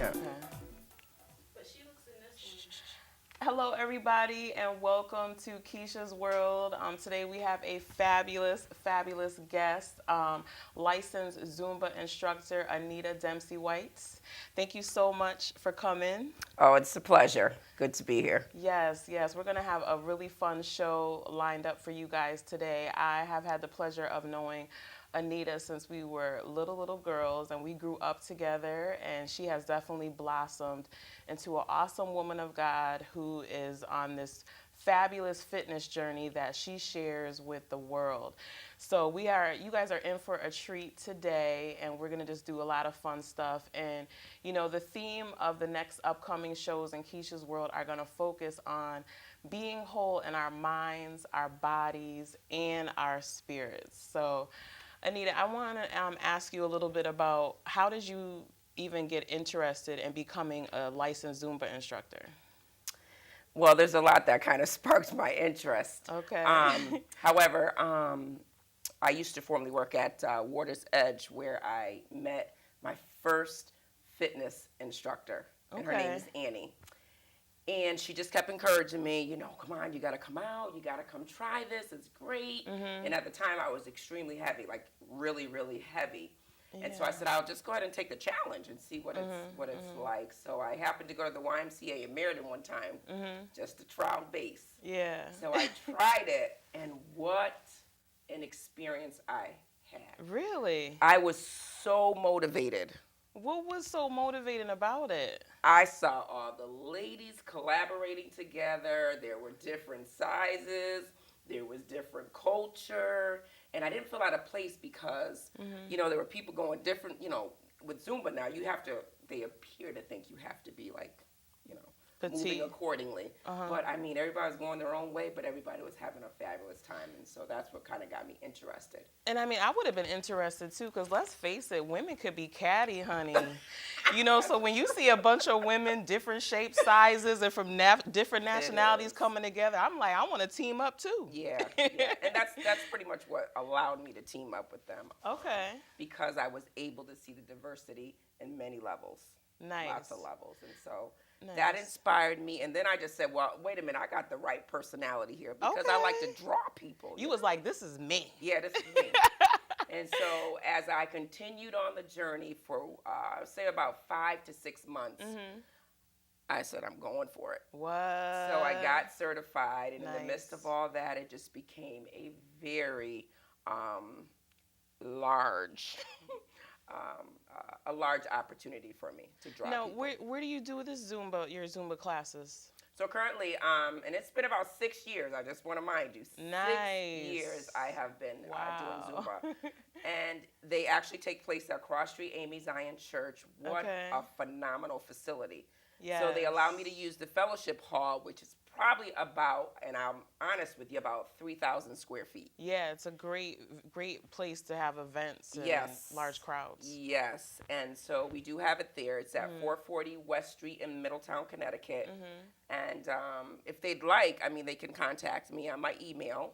Okay. Hello, everybody, and welcome to Keisha's World. Today we have a fabulous guest, licensed Zumba instructor Anita Dempsey Whites. Thank you so much for coming. Oh, it's a pleasure. Good to be here. Yes, we're going to have a really fun show lined up for you guys today. I have had the pleasure of knowing Anita since we were little girls, and we grew up together, and she has definitely blossomed into an awesome woman of God who is on this fabulous fitness journey that she shares with the world. So you guys are in for a treat today, and we're gonna just do a lot of fun stuff. And the theme of the next upcoming shows in Keisha's World are gonna focus on being whole in our minds, our bodies, and our spirits. So Anita, I want to ask you a little bit about how did you even get interested in becoming a licensed Zumba instructor? Well, there's a lot that kind of sparked my interest. Okay. However, I used to formerly work at Water's Edge, where I met my first fitness instructor, and her name is Annie. And she just kept encouraging me, come on, you got to come out, you got to come try this, it's great. And at the time, I was extremely heavy, like really heavy. And so I said, I'll just go ahead and take the challenge and see what it's like. So I happened to go to the YMCA in Meriden one time, just to trial base. Yeah. So I tried it, and what an experience I had. Really? I was so motivated. What was so motivating about it? I saw all the ladies collaborating together. There were different sizes. There was different culture. And I didn't feel out of place because, there were people going different, with Zumba now, they appear to think you have to be like, moving accordingly. But I mean, everybody was going their own way, but everybody was having a fabulous time. And so that's what kind of got me interested. And I mean, I would have been interested too, because let's face it, women could be catty, honey. So when you see a bunch of women, different shapes, sizes, and from different nationalities coming together, I'm like, I want to team up too. Yeah. And that's pretty much what allowed me to team up with them. Okay. Because I was able to see the diversity in many levels. Nice. Lots of levels. And so that inspired me. And then I just said, well, wait a minute, I got the right personality here because I like to draw people. You was like, this is me. Yeah, this is me. And so as I continued on the journey for, say, about 5 to 6 months, I said, I'm going for it. What? So I got certified. And in the midst of all that, it just became a very large a large opportunity for me to draw Now, people. where do you do your Zumba classes? So currently, and it's been about 6 years, I just want to mind you, 6 years I have been doing Zumba. And they actually take place at Cross Street Amy Zion Church. What a phenomenal facility. Yes. So they allow me to use the fellowship hall, which is probably about, and I'm honest with you, about 3,000 square feet. Yeah, it's a great place to have events and large crowds. Yes, and so we do have it there. It's at 440 West Street in Middletown, Connecticut. And if they'd like, they can contact me on my email,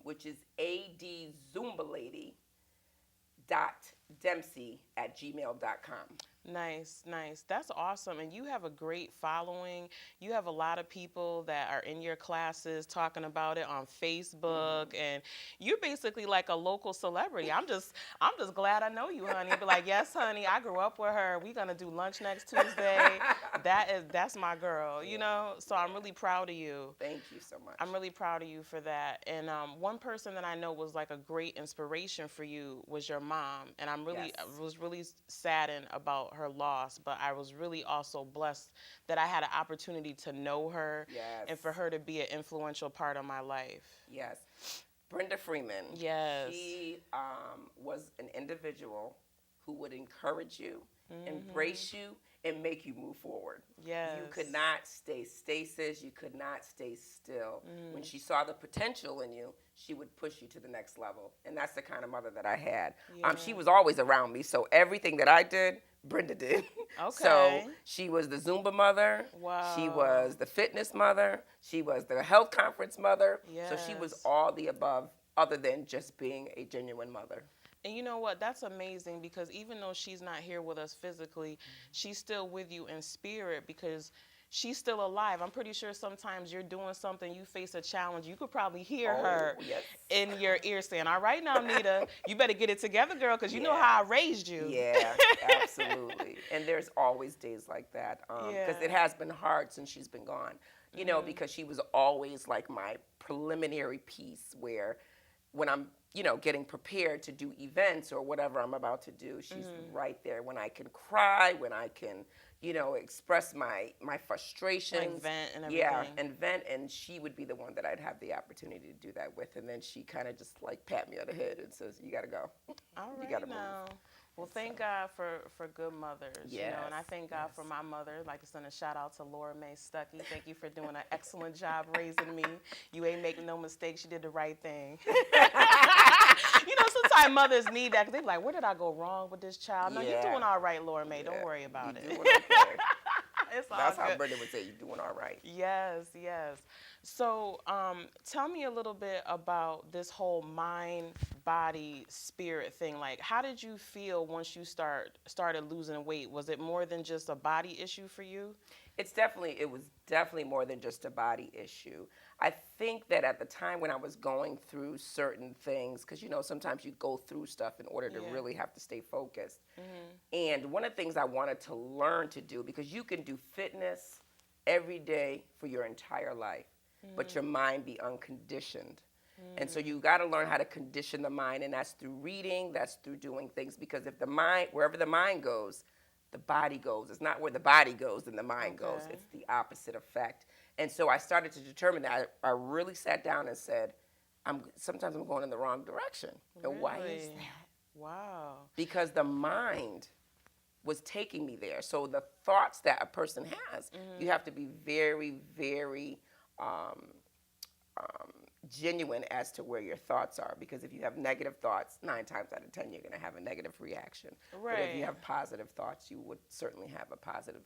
which is adzumbalady.dempsey@gmail.com. Nice. That's awesome. And you have a great following. You have a lot of people that are in your classes talking about it on Facebook, and you're basically like a local celebrity. I'm just glad I know you, honey. Be like, yes, honey, I grew up with her. We're gonna do lunch next Tuesday. That's my girl, So I'm really proud of you. Thank you so much. I'm really proud of you for that. And one person that I know was like a great inspiration for you was your mom. And I was really saddened about her loss, but I was really also blessed that I had an opportunity to know her and for her to be an influential part of my life. Yes. Brenda Freeman. Yes. She was an individual who would encourage you, embrace you, and make you move forward. Yes. You could not stay stasis. You could not stay still. When she saw the potential in you, she would push you to the next level. And that's the kind of mother that I had. She was always around me, so everything that I did, Brenda did. Okay. So she was the Zumba mother. Wow. She was the fitness mother. She was the health conference mother. Yes. So she was all the above, other than just being a genuine mother. And you know what? That's amazing because even though she's not here with us physically, she's still with you in spirit because she's still alive. I'm pretty sure sometimes you're doing something, you face a challenge, you could probably hear Oh, her yes. in your ear saying, "All right now, Nita, you better get it together, girl, because you know Yeah. how I raised you." Yeah, absolutely. And there's always days like that because Yeah. it has been hard since she's been gone. Mhm. Because she was always like my preliminary piece where when I'm, getting prepared to do events or whatever I'm about to do, she's Mhm. right there when I can cry, when I can, express my Like frustrations. vent and Yeah, everything. and vent, and she would be the one that I'd have the opportunity to do that with, and then she kind of just like pat me on the head and says, "You got to go, All you got to right move." now. Well, And so, thank God for good mothers, and yes, I thank God for yes. my mother. Like to send a shout out to Laura Mae Stuckey. Thank you for doing an excellent job raising me. You ain't making no mistakes. You did the right thing. Sometimes mothers need that because they be like, where did I go wrong with this child? No, you're Yeah, doing all right, Laura Mae. Don't yeah. worry You about it. doing okay. It's all That's how good. Brenda would say, "You doing all right." Yes, yes. So, tell me a little bit about this whole mind, body, spirit thing. Like, how did you feel once you started losing weight? Was it more than just a body issue for you? It was definitely more than just a body issue. I think that at the time when I was going through certain things, because sometimes you go through stuff in order to Yeah. really have to stay focused. Mhm. And one of the things I wanted to learn to do, because you can do fitness every day for your entire life, but Mhm. your mind be unconditioned. And so Mhm. you got to learn how to condition the mind, and that's through reading, that's through doing things. Because if the mind, wherever the mind goes, the body goes. It's not where the body goes, then the mind goes. Okay. It's the opposite effect. And so I started to determine that. I really sat down and said, sometimes I'm going in the wrong direction. And why is Really? that? Wow. Because the mind was taking me there. So the thoughts that a person has, you Mhm. have to be very, very um, um, genuine as to where your thoughts are. Because if you have negative thoughts, 9 times out of 10, you're going to have a negative reaction. But if you Right. have positive thoughts, you would certainly have a positive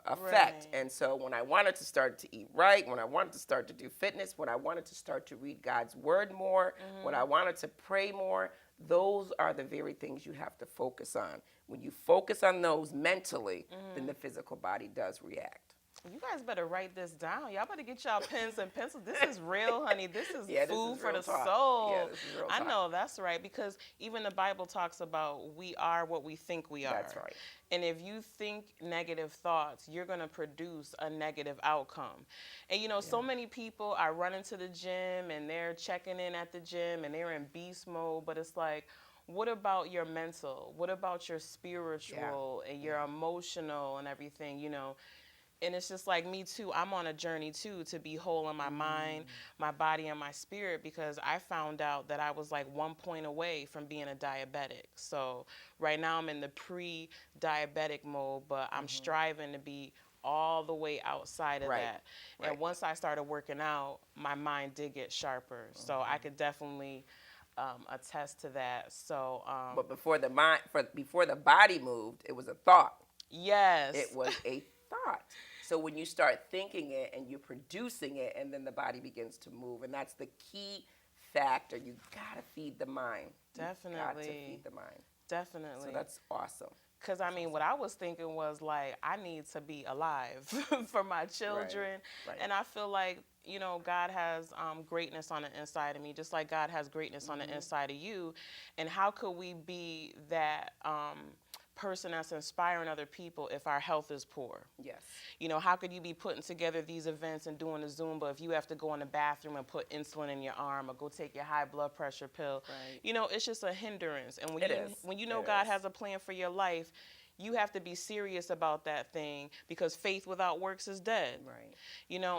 effect. Right. And so when I wanted to start to eat right, when I wanted to start to do fitness, when I wanted to start to read God's word more, when I Mhm. wanted to pray more, those are the very things you have to focus on. When you focus on those mentally, then the Mhm. physical body does react. You guys better write this down. Y'all better get y'all pens and pencils. This is real, honey. This is Yeah, this food is for real the talk. Yeah, soul. this is real I talk. know that's right because even the Bible talks about we are what we think we That's are. right. And if you think negative thoughts, you're going to produce a negative outcome. And Yeah. so many people are running to the gym and they're checking in at the gym and they're in beast mode, but it's like, what about your mental? What about your Yeah. spiritual and Yeah. your emotional and everything, and it's just like me too. I'm on a journey too to be whole in my mind, Mm. my body, and my spirit because I found out that I was like 1 point away from being a diabetic. So right now I'm in the pre-diabetic mode, but I'm Mm-hmm. striving to be all the way outside of Right. that. And Right. once I started working out, my mind did get sharper. So I Mm-hmm. could definitely attest to that. So But before the body moved, it was a thought. It yes. was a thought. So when you start thinking it and you're producing it, and then the body begins to move, and that's the key factor. You gotta feed the mind. You got to Definitely. feed the mind. So Definitely. that's awesome. Because I That's mean, awesome. what I was thinking was like, I need to be alive for my Right. children. Right. And I feel like, God has greatness on the inside of me, just like God has greatness on the Mm-hmm. inside of you. And how could we be that person that's inspiring other people if our health is poor? Yes. How could you be putting together these events and doing a Zumba if you have to go in the bathroom and put insulin in your arm or go take your high blood pressure pill? Right. It's just a hindrance. And It is. when you know It God is. has a plan for your life, you have to be serious about that thing because faith without works is dead. Right.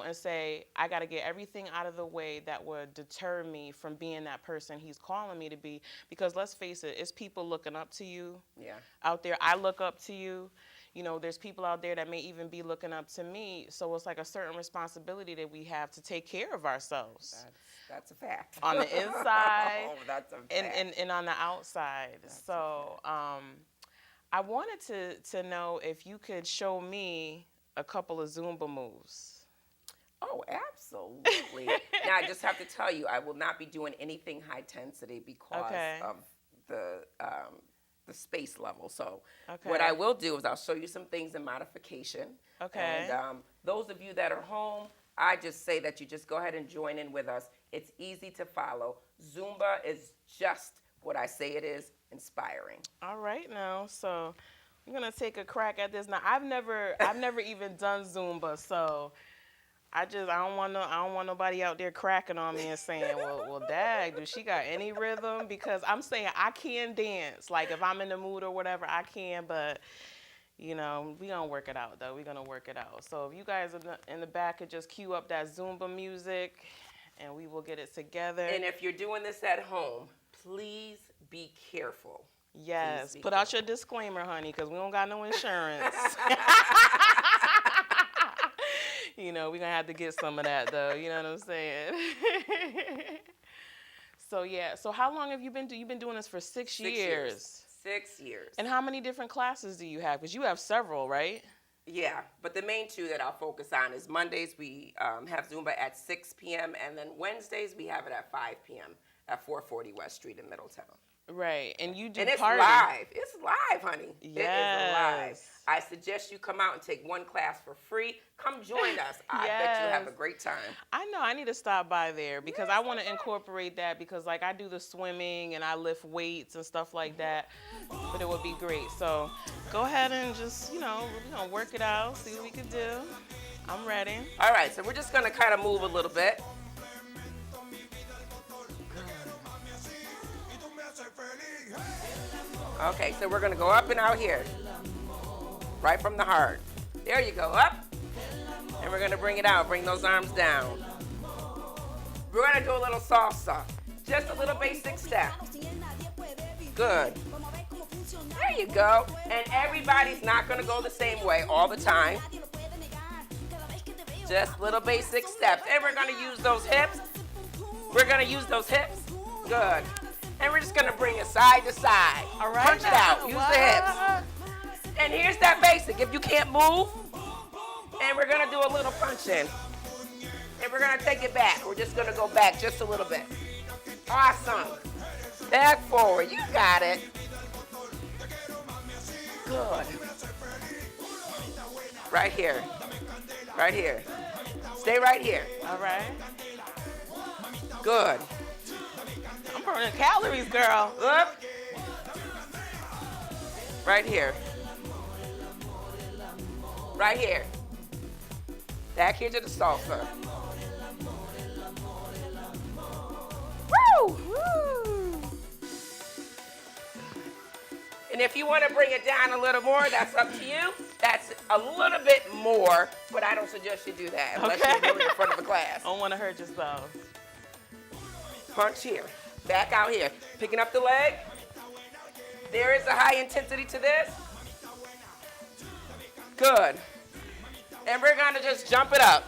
And say, I got to get everything out of the way that would deter me from being that person he's calling me to be. Because let's face it, it's people looking up to you Yeah. out there. I look up to you. There's people out there that may even be looking up to me. So it's like a certain responsibility that we have to take care of ourselves That's a fact. on the inside Oh, that's a and, fact. and, and on the outside. That's a So fact. I wanted to know if you could show me a couple of Zumba moves. Oh, absolutely. Now, I just have to tell you, I will not be doing anything high intensity because Okay. of the space level. So Okay. what I will do is I'll show you some things in modification. Okay. And those of you that are home, I just say that you just go ahead and join in with us. It's easy to follow. Zumba is just what I say it is, inspiring. All right now. So I'm gonna take a crack at this. Now I've never even done Zumba, so I don't want nobody out there cracking on me and saying, well, dag, does she got any rhythm? Because I'm saying I can dance. Like if I'm in the mood or whatever, I can. But we gonna work it out though. We gonna work it out. So if you guys in the back could just cue up that Zumba music, and we will get it together. And if you're doing this at home, please be careful. Yes, put out your disclaimer, honey, because we don't got no insurance. We're going to have to get some of that, though. You know what I'm saying? So how long have you been doing? You've been doing this for 6 years. 6 years. And how many different classes do you have? Because you have several, right? Yeah, but the main two that I'll focus on is Mondays we have Zumba at 6 p.m. and then Wednesdays we have it at 5 p.m. at 440 West Street in Middletown. Right, and you do and it's party. live. It's live, honey. Yes. It is live. I suggest you come out and take one class for free. Come join us. I bet you'll have a great time. I know. I need to stop by there because I want to incorporate that because, like, I do the swimming and I lift weights and stuff like that. But it would be great. So go ahead and just, we're going to work it out, see what we can do. I'm ready. All right, so we're just going to kind of move a little bit. Okay, so we're going to go up and out here. Right from the heart. There you go, up. And we're going to bring it out. Bring those arms down. We're going to do a little salsa. Just a little basic step. Good. There you go. And everybody's not going to go the same way all the time. Just little basic steps. And we're going to use those hips. We're going to use those hips. Good. And we're just going to bring it side to side. All right. Punch it out. Use the hips. And here's that basic. If you can't move, and we're going to do a little punch in. And we're going to take it back. We're just going to go back just a little bit. Awesome. Back forward. You got it. Good. Right here. Right here. Stay right here. All right. Good. I'm burning calories, girl. Up. Right here. Right here. Back here to the salsa. Woo! Woo! And if you want to bring it down a little more, that's up to you. That's a little bit more, but I don't suggest you do that unless you're really in front of a class. I don't want to hurt yourself. Punch here. Back out here. Picking up the leg. There is a high intensity to this. Good. And we're going to just jump it up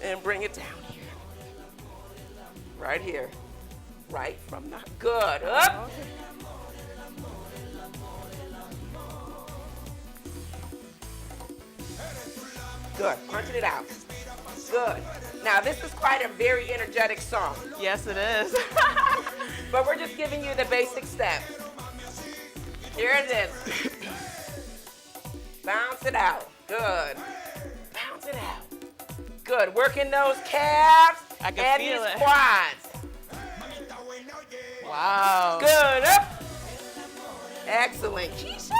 and bring it down here. Right here. Right from the... Good. Up. Good. Punching it out. Good. Now, this is quite a very energetic song. Yes, it is. But we're just giving you the basic steps. Here it is. Bounce it out. Good. Bounce it out. Good. Working those calves I can and feel these it. quads. Wow. Good. Up. Excellent. Keisha.